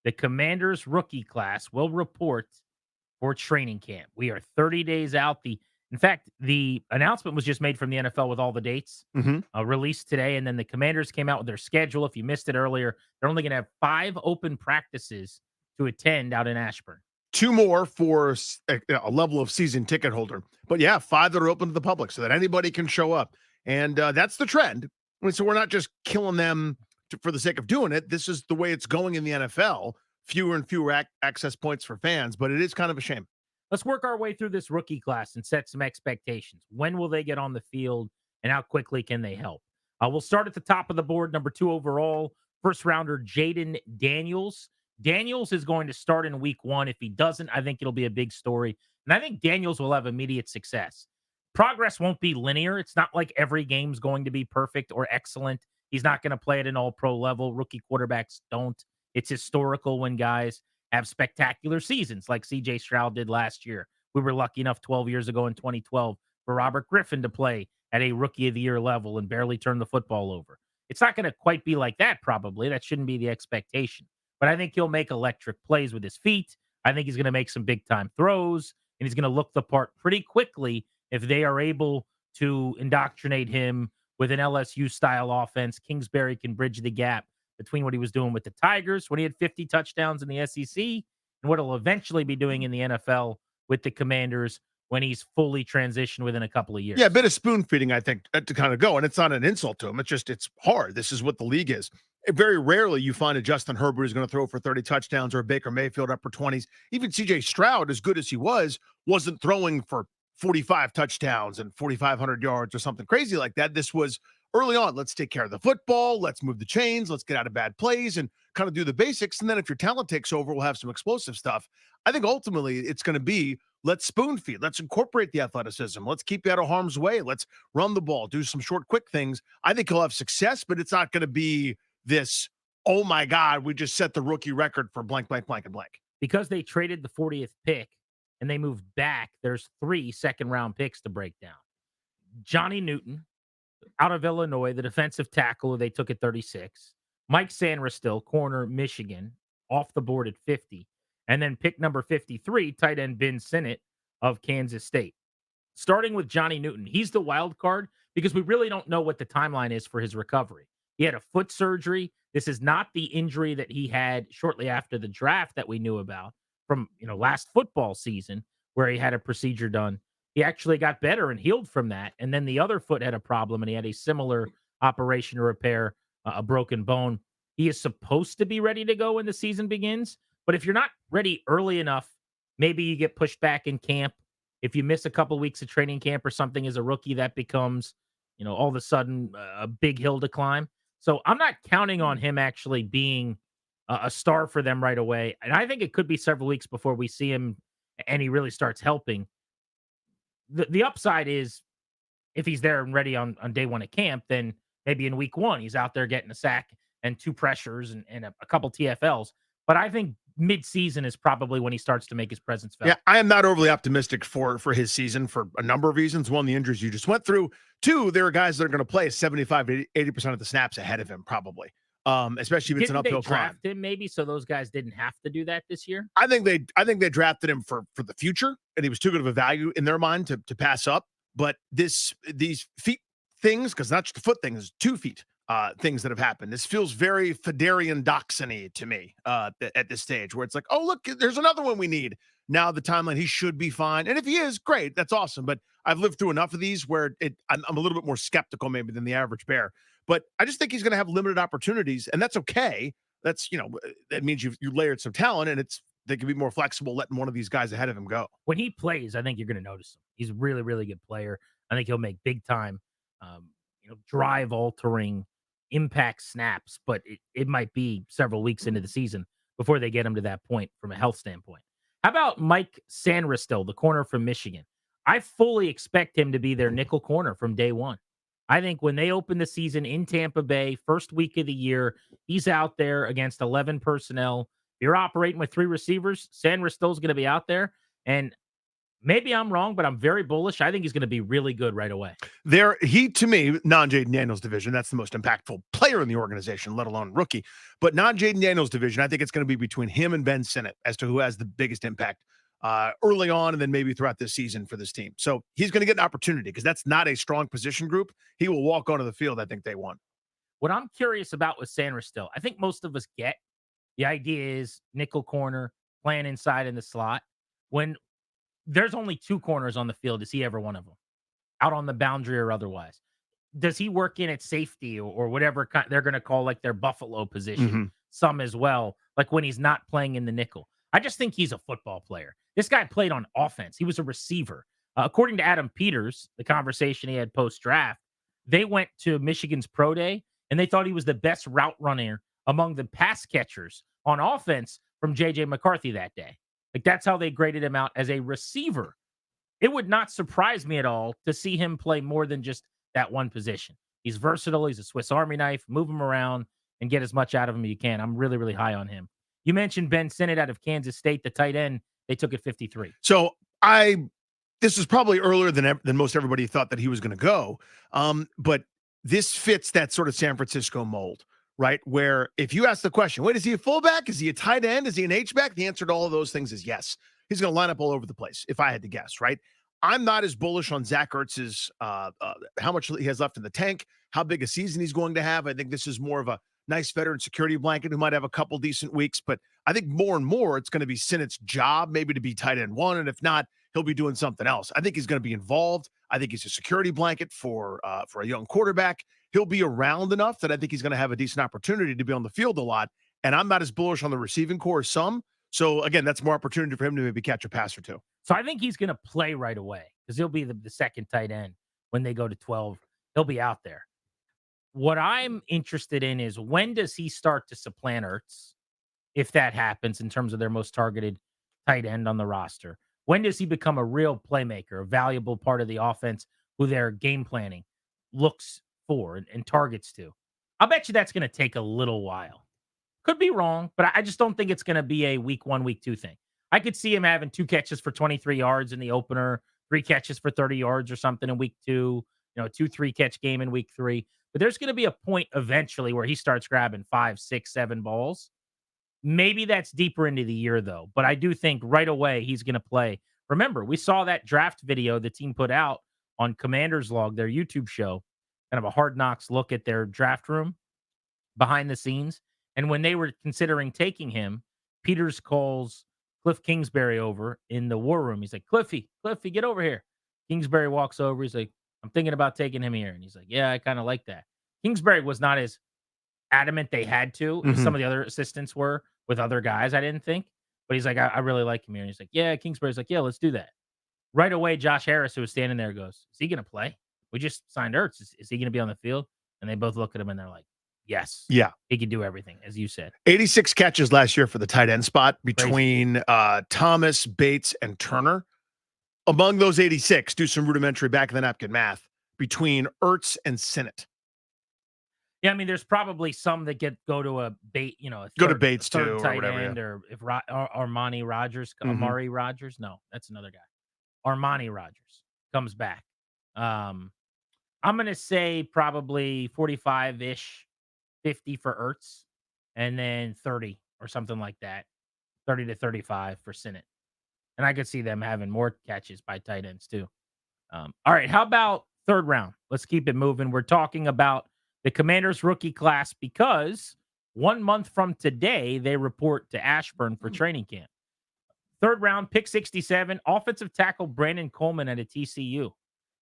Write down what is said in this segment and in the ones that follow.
The Commanders rookie class will report for training camp. We are 30 days out. In fact, the announcement was just made from the NFL with all the dates Hmm. released today, and then the Commanders came out with their schedule. If you missed it earlier, they're only going to have 5 open practices to attend out in Ashburn. Two more for a level of season ticket holder. But yeah, 5 that are open to the public so that anybody can show up. And that's the trend. So we're not just killing them for the sake of doing it. This is the way it's going in the NFL. Fewer and fewer access points for fans, but it is kind of a shame. Let's work our way through this rookie class and set some expectations. When will they get on the field, and how quickly can they help? We'll start at the top of the board, number 2 overall, first rounder Jayden Daniels. Daniels is going to start in week 1. If he doesn't, I think it'll be a big story. And I think Daniels will have immediate success. Progress won't be linear. It's not like every game's going to be perfect or excellent. He's not going to play at an all-pro level. Rookie quarterbacks don't. It's historical when guys have spectacular seasons like CJ Stroud did last year. We were lucky enough 12 years ago in 2012 for Robert Griffin to play at a rookie of the year level and barely turn the football over. It's not going to quite be like that, probably. That shouldn't be the expectation. But I think he'll make electric plays with his feet. I think he's going to make some big time throws, and he's going to look the part pretty quickly if they are able to indoctrinate him with an LSU style offense. Kingsbury can bridge the gap between what he was doing with the Tigers when he had 50 touchdowns in the SEC and what he'll eventually be doing in the NFL with the Commanders when he's fully transitioned within a couple of Yeah, a years. bit of spoon feeding, I think, to kind of go. And it's not an insult to him. It's hard. This is what the league is. Very rarely you find a Justin Herbert who's going to throw for 30 touchdowns or a Baker Mayfield upper 20s. Even CJ Stroud, as good as he wasn't throwing for 45 touchdowns and 4,500 yards or something crazy like that. This was early on. Let's take care of the football. Let's move the chains. Let's get out of bad plays and kind of do the basics. And then if your talent takes over, we'll have some explosive stuff. I think ultimately it's going to be let's spoon feed. Let's incorporate the athleticism. Let's keep you out of harm's way. Let's run the ball, do some short, quick things. I think he'll have success, but it's not going to be this, oh my God, we just set the rookie record for blank, blank, blank, and blank. Because they traded the 40th pick and they moved back, there's 3 second round picks to break down. Johnny Newton, out of Illinois, the defensive tackle who they took at 36. Mike Sainristil, corner, Michigan, off the board at 50. And then pick number 53, tight end Ben Sinnott of Kansas State. Starting with Johnny Newton, he's the wild card because we really don't know what the timeline is for his recovery. He had a foot surgery. This is not the injury that he had shortly after the draft that we knew about from, last football season where he had a procedure done. He actually got better and healed from that. And then the other foot had a problem and he had a similar operation to repair a broken bone. He is supposed to be ready to go when the season begins. But if you're not ready early enough, maybe you get pushed back in camp. If you miss a couple weeks of training camp or something as a rookie, that becomes, all of a sudden a big hill to climb. So I'm not counting on him actually being a star for them right away. And I think it could be several weeks before we see him and he really starts helping. The upside is if he's there and ready on day 1 at camp, then maybe in week 1, he's out there getting a sack and 2 pressures and a couple TFLs. But I think mid-season is probably when he starts to make his presence felt. Yeah, I am not overly optimistic for his season for a number of reasons. One, the injuries you just went through. 2, there are guys that are going to play 75 to 80% of the snaps ahead of him, probably. Especially if it's an Didn't they uphill climb. draft him maybe so those guys didn't have to do that this year? I think they drafted him for the future, and he was too good of a value in their mind to pass up. But these feet things, because not just the foot thing, is 2 feet things that have happened. This feels very Federian Doxony to me at this stage, where it's like, oh look, there's another one we need. Now the timeline, he should be fine, and if he is, great, that's awesome. But I've lived through enough of these where I'm a little bit more skeptical maybe than the average bear. But I just think he's going to have limited opportunities, and that's okay. That's that means you layered some talent, and they can be more flexible letting one of these guys ahead of him go. When he plays, I think you're going to notice him. He's a really, really good player. I think he'll make big time, drive altering impact snaps, but it might be several weeks into the season before they get him to that point from a health standpoint. How about Mike Sainristil, the corner from Michigan? I fully expect him to be their nickel corner from day 1. I think when they open the season in Tampa Bay, first week of the year, he's out there against 11 personnel. If you're operating with 3 receivers, Sainristil's going to be out there. And Maybe I'm wrong, but I'm very bullish. I think he's going to be really good right away. He, to me, non-Jayden Daniels division, that's the most impactful player in the organization, let alone rookie. But non-Jayden Daniels division, I think it's going to be between him and Ben Sinnott as to who has the biggest impact early on and then maybe throughout this season for this team. So he's going to get an opportunity because that's not a strong position group. He will walk onto the field, I think, day one. What I'm curious about with Sainristil, I think most of us get the idea is nickel corner, playing inside in the slot. When there's only two corners on the field, is he ever one of them? Out on the boundary or otherwise? Does he work in at safety or whatever they're going to call like their Buffalo position? Some as well, like when he's not playing in the nickel. I just think he's a football player. This guy played on offense. He was a receiver. According to Adam Peters, the conversation he had post-draft, they went to Michigan's pro day, and they thought he was the best route runner among the pass catchers on offense from J.J. McCarthy that day. Like, that's how they graded him out as a receiver. It would not surprise me at all to see him play more than just that one position. He's versatile. He's a Swiss Army knife. Move him around and get as much out of him as you can. I'm really, really high on him. You mentioned Ben Sinnott out of Kansas State, the tight end. They took at 53. So this is probably earlier than most everybody thought that he was going to go. But this fits that sort of San Francisco mold, right? Where if you ask the question, wait, is he a fullback? Is he a tight end? Is he an H-back? The answer to all of those things is yes. He's going to line up all over the place, if I had to guess, right? I'm not as bullish on Zach Ertz's how much he has left in the tank, how big a season he's going to have. I think this is more of a nice veteran security blanket who might have a couple decent weeks. But I think more and more it's going to be Sinnott's job maybe to be tight end one. And if not, he'll be doing something else. I think he's going to be involved. I think he's a security blanket for a young quarterback. He'll be around enough that I think he's going to have a decent opportunity to be on the field a lot. And I'm not as bullish on the receiving core as some. So, again, that's more opportunity for him to maybe catch a pass or two. So I think he's going to play right away because he'll be the second tight end when they go to 12. He'll be out there. What I'm interested in is when does he start to supplant Ertz, if that happens in terms of their most targeted tight end on the roster? When does he become a real playmaker, a valuable part of the offense who their game planning looks for and targets to? I'll bet you that's going to take a little while. Could be wrong, but I just don't think it's going to be a week 1, week 2 thing. I could see him having 2 catches for 23 yards in the opener, 3 catches for 30 yards or something in week 2, 2-3 catch game in week 3. But there's going to be a point eventually where he starts grabbing 5, 6, 7 balls. Maybe that's deeper into the year, though. But I do think right away he's going to play. Remember, we saw that draft video the team put out on Commander's Log, their YouTube show, kind of a Hard Knocks look at their draft room behind the scenes. And when they were considering taking him, Peters calls Cliff Kingsbury over in the war room. He's like, Cliffy, get over here. Kingsbury walks over. He's like, I'm thinking about taking him here. And he's like, yeah, I kind of like that. Kingsbury was not as adamant they had to as some of the other assistants were with other guys, I didn't think. But he's like, I really like him here. And he's like, yeah, Kingsbury's like, yeah, let's do that. Right away, Josh Harris, who was standing there, goes, is he going to play? We just signed Ertz. Is he going to be on the field? And they both look at him and they're like, yes. Yeah. He can do everything, as you said. 86 catches last year for the tight end spot between Thomas, Bates, and Turner. Among those 86, do some rudimentary back of the napkin math between Ertz and Sinnott. Yeah, I mean, there's probably some that go to a Bates, go to Bates too, tight or whatever. End, or if Armani Rogers, Amari Rogers, no, that's another guy. Armani Rogers comes back. I'm gonna say probably 45-ish, 50 for Ertz, and then 30 or something like that, 30 to 35 for Sinnott. And I could see them having more catches by tight ends too. All right, how about third round? Let's keep it moving. We're talking about the Commanders rookie class because 1 month from today, they report to Ashburn for training camp. Third round, pick 67, offensive tackle Brandon Coleman at a TCU.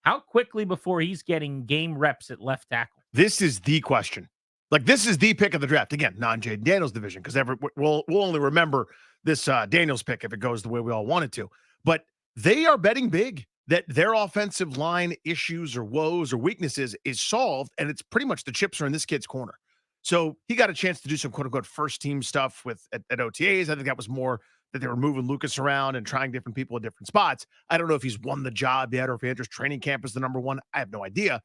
How quickly before he's getting game reps at left tackle? This is the question. Like, this is the pick of the draft. Again, non-Jayden Daniels division, because we'll only remember this Daniels pick if it goes the way we all want it to. But they are betting big that their offensive line issues or woes or weaknesses is solved, and it's pretty much the chips are in this kid's corner. So he got a chance to do some quote-unquote first-team stuff at OTAs. I think that was more that they were moving Lucas around and trying different people at different spots. I don't know if he's won the job yet or if he enters training camp as the number one. I have no idea.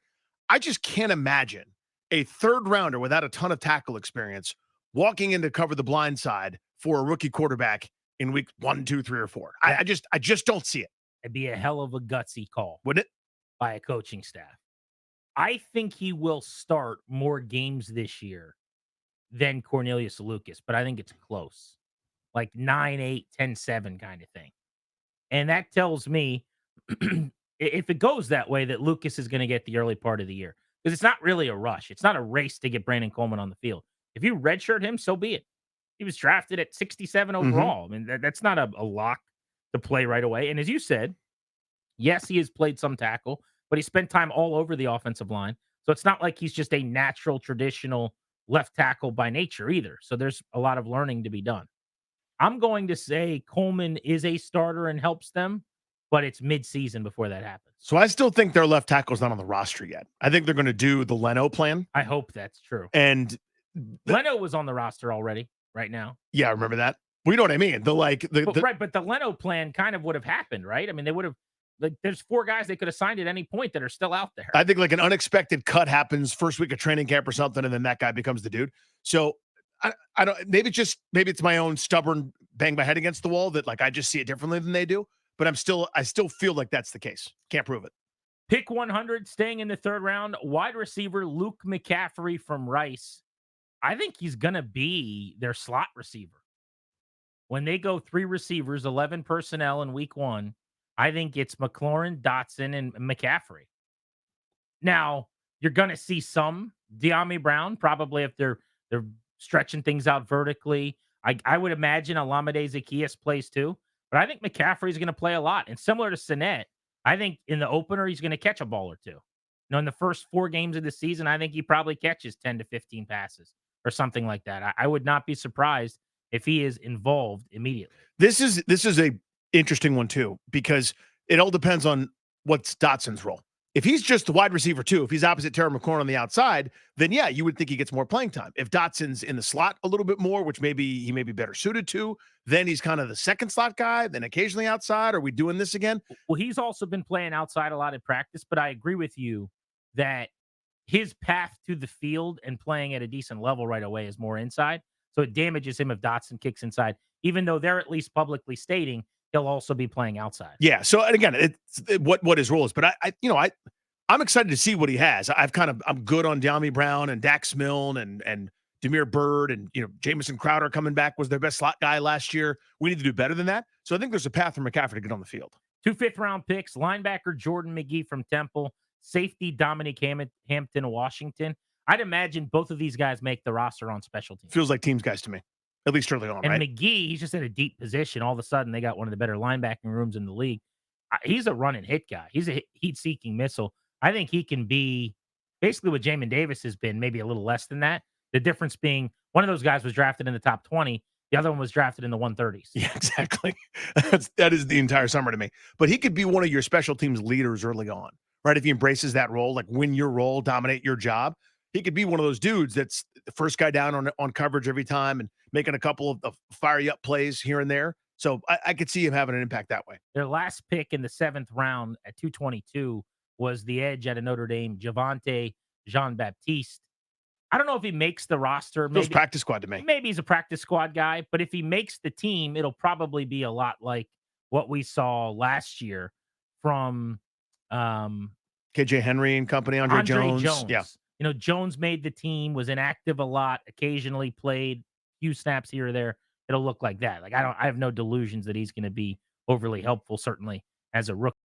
I just can't imagine a third rounder without a ton of tackle experience walking in to cover the blind side for a rookie quarterback in week 1, 2, 3, or 4. I just don't see it. It'd be a hell of a gutsy call Wouldn't it? by a coaching staff. I think he will start more games this year than Cornelius Lucas, but I think it's close. Like 9-8, 10-7 kind of thing. And that tells me if it goes that way, that Lucas is going to get the early part of the year. Because it's not really a rush. It's not a race to get Brandon Coleman on the field. If you redshirt him, so be it. He was drafted at 67 overall. I mean, that's not a lock to play right away. And as you said, yes, he has played some tackle, but he spent time all over the offensive line. So it's not like he's just a natural, traditional left tackle by nature either. So there's a lot of learning to be done. I'm going to say Coleman is a starter and helps them, but it's midseason before that happens. So I still think their left tackle's not on the roster yet. I think they're going to do the Leno plan. I hope that's true. And Leno was on the roster already right now. Yeah, I remember that. Well, you know what I mean? But the Leno plan kind of would have happened, right? I mean, they would have there's 4 guys they could have signed at any point that are still out there. I think like an unexpected cut happens first week of training camp or something, and then that guy becomes the dude. So I don't maybe it's my own stubborn bang my head against the wall that like I just see it differently than they do. But I still feel like that's the case. Can't prove it. Pick 100, staying in the 3rd round, wide receiver Luke McCaffrey from Rice. I think he's going to be their slot receiver. When they go 3 receivers, 11 personnel in week 1, I think it's McLaurin, Dotson, and McCaffrey. Now, you're going to see some De'Ami Brown, probably if they're stretching things out vertically. I would imagine Olamide Zaccheaus plays too, but I think McCaffrey is going to play a lot. And similar to Sinnott, I think in the opener, he's going to catch a ball or 2. You know, in the first 4 games of the season, I think he probably catches 10 to 15 passes or something like that. I would not be surprised if he is involved immediately. This is a interesting one too, because it all depends on what's Dotson's role. If he's just the wide receiver too, if he's opposite Terry McLaurin on the outside, then yeah, you would think he gets more playing time. If Dotson's in the slot a little bit more, which maybe he may be better suited to, then he's kind of the second slot guy, then occasionally outside. Are we doing this again? Well, he's also been playing outside a lot in practice, but I agree with you that his path to the field and playing at a decent level right away is more inside. So it damages him if Dotson kicks inside, even though they're at least publicly stating he'll also be playing outside. Yeah. So and again, what his role is, but I'm excited to see what he has. I'm good on De'Ami Brown and Dax Milne and Damiere Byrd and Jamison Crowder coming back was their best slot guy last year. We need to do better than that. So I think there's a path for McCaffrey to get on the field. 2 5th-round picks: linebacker Jordan McGee from Temple, safety Dominic Hampton, Washington. I'd imagine both of these guys make the roster on special teams. Feels like teams guys to me, at least early on, and right? McGee, he's just in a deep position. All of a sudden, they got one of the better linebacking rooms in the league. He's a run and hit guy. He's a heat-seeking missile. I think he can be basically what Jamin Davis has been, maybe a little less than that. The difference being one of those guys was drafted in the top 20. The other one was drafted in the 130s. Yeah, exactly. That is the entire summer to me. But he could be one of your special teams leaders early on, right? If he embraces that role, like win your role, dominate your job. He could be one of those dudes that's the first guy down on coverage every time and making a couple of fire you up plays here and there. So I could see him having an impact that way. Their last pick in the 7th round at 222 was the edge at a Notre Dame, Javonte Jean-Baptiste. I don't know if he makes the roster. Maybe practice squad to me. Maybe he's a practice squad guy, but if he makes the team, it'll probably be a lot like what we saw last year from KJ Henry and company, Andre Jones. Yeah. Jones made the team, was inactive a lot, occasionally played a few snaps here or there. It'll look like that. Like I have no delusions that he's going to be overly helpful, certainly as a rookie.